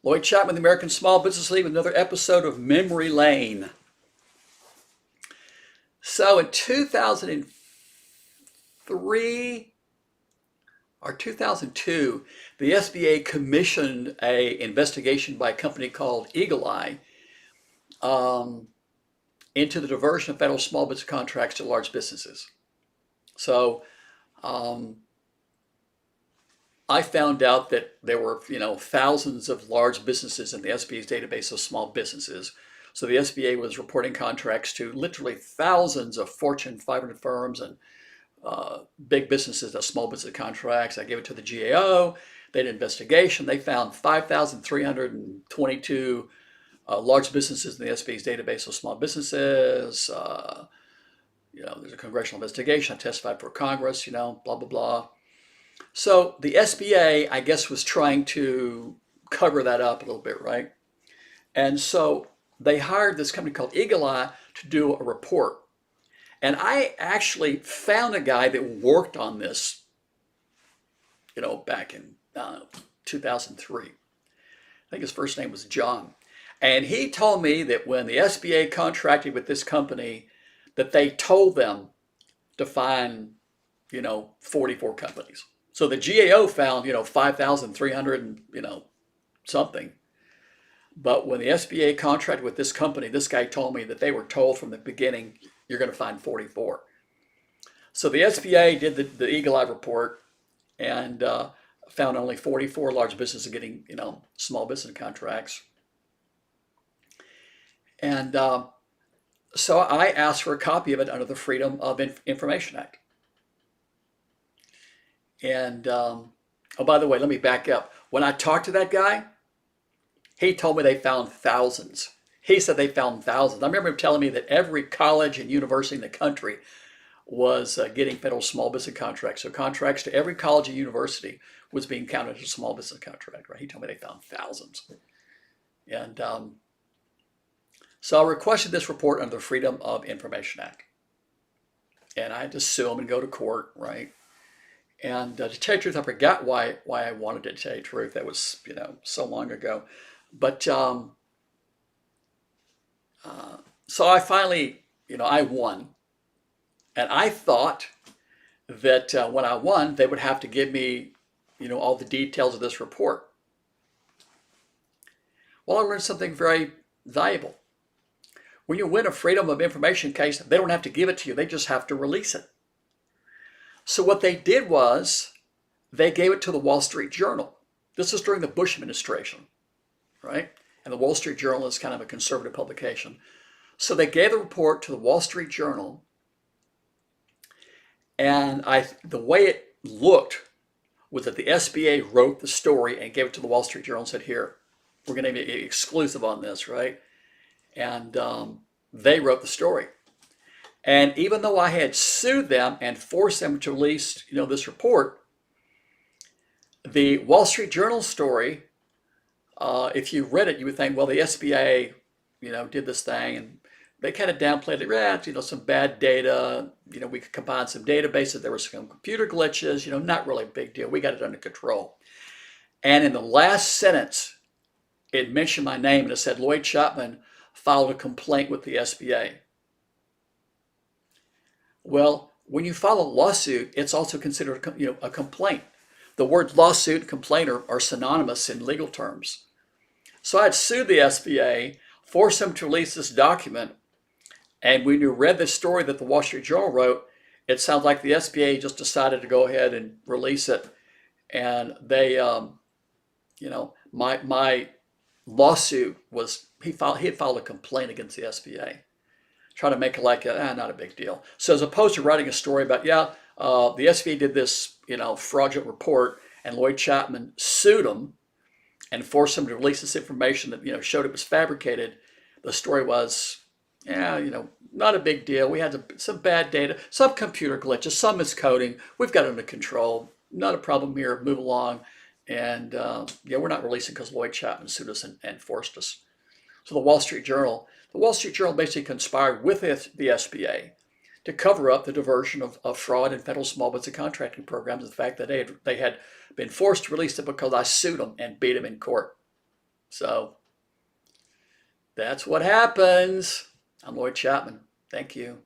Lloyd Chapman, the American Small Business League, with another episode of Memory Lane. So in 2003 or 2002, the SBA commissioned an investigation by a company called Eagle Eye into the diversion of federal small business contracts to large businesses. So I found out that there were, thousands of large businesses in the SBA's database of small businesses. So the SBA was reporting contracts to literally thousands of Fortune 500 firms and big businesses, the small business contracts. I gave it to the GAO. They did an investigation. They found 5,322 large businesses in the SBA's database of small businesses. There's a congressional investigation. I testified for Congress, blah, blah, blah. So the SBA, I guess, was trying to cover that up a little bit, right? And so they hired this company called Eagle Eye to do a report. And I actually found a guy that worked on this, back in 2003. I think his first name was John. And he told me that when the SBA contracted with this company, that they told them to find, 44 companies. So the GAO found, 5,300 and, something. But when the SBA contracted with this company, this guy told me that they were told from the beginning, you're going to find 44. So the SBA did the Eagle Eye report and found only 44 large businesses getting, small business contracts. And so I asked for a copy of it under the Freedom of Information Act. And, oh, by the way, let me back up. When I talked to that guy, he told me they found thousands. He said they found thousands. I remember him telling me that every college and university in the country was getting federal small business contracts. So contracts to every college and university was being counted as a small business contract, right? He told me they found thousands. And so I requested this report under the Freedom of Information Act. And I had to sue him and go to court, right? And to tell you the truth, I forgot why I wanted it, to tell you the truth. That was, so long ago. But so I finally, I won. And I thought that when I won, they would have to give me, all the details of this report. Well, I learned something very valuable. When you win a Freedom of Information case, they don't have to give it to you. They just have to release it. So what they did was they gave it to the Wall Street Journal. This was during the Bush administration, right? And the Wall Street Journal is kind of a conservative publication. So they gave the report to the Wall Street Journal. And the way it looked was that the SBA wrote the story and gave it to the Wall Street Journal and said, here, we're going to be exclusive on this, right? And they wrote the story. And even though I had sued them and forced them to release, this report, the Wall Street Journal story, if you read it, you would think, well, the SBA, did this thing, and they kind of downplayed it. Some bad data. We could combine some databases. There were some computer glitches. Not really a big deal. We got it under control. And in the last sentence, it mentioned my name and it said Lloyd Chapman filed a complaint with the SBA. Well, when you file a lawsuit, it's also considered a complaint. The word lawsuit and complaint are synonymous in legal terms. So I had sued the SBA, forced them to release this document, and when you read the story that the Wall Street Journal wrote, it sounds like the SBA just decided to go ahead and release it. And they, my lawsuit was, he had filed a complaint against the SBA. Try to make it like, not a big deal. So as opposed to writing a story about, the SBA did this, fraudulent report, and Lloyd Chapman sued them and forced them to release this information that, showed it was fabricated. The story was, not a big deal. We had some bad data, some computer glitches, some miscoding. We've got it under control. Not a problem here. Move along. And we're not releasing because Lloyd Chapman sued us and forced us. So the Wall Street Journal basically conspired with the SBA to cover up the diversion of fraud in federal small business contracting programs. The fact that they had been forced to release it because I sued them and beat them in court. So that's what happens. I'm Lloyd Chapman. Thank you.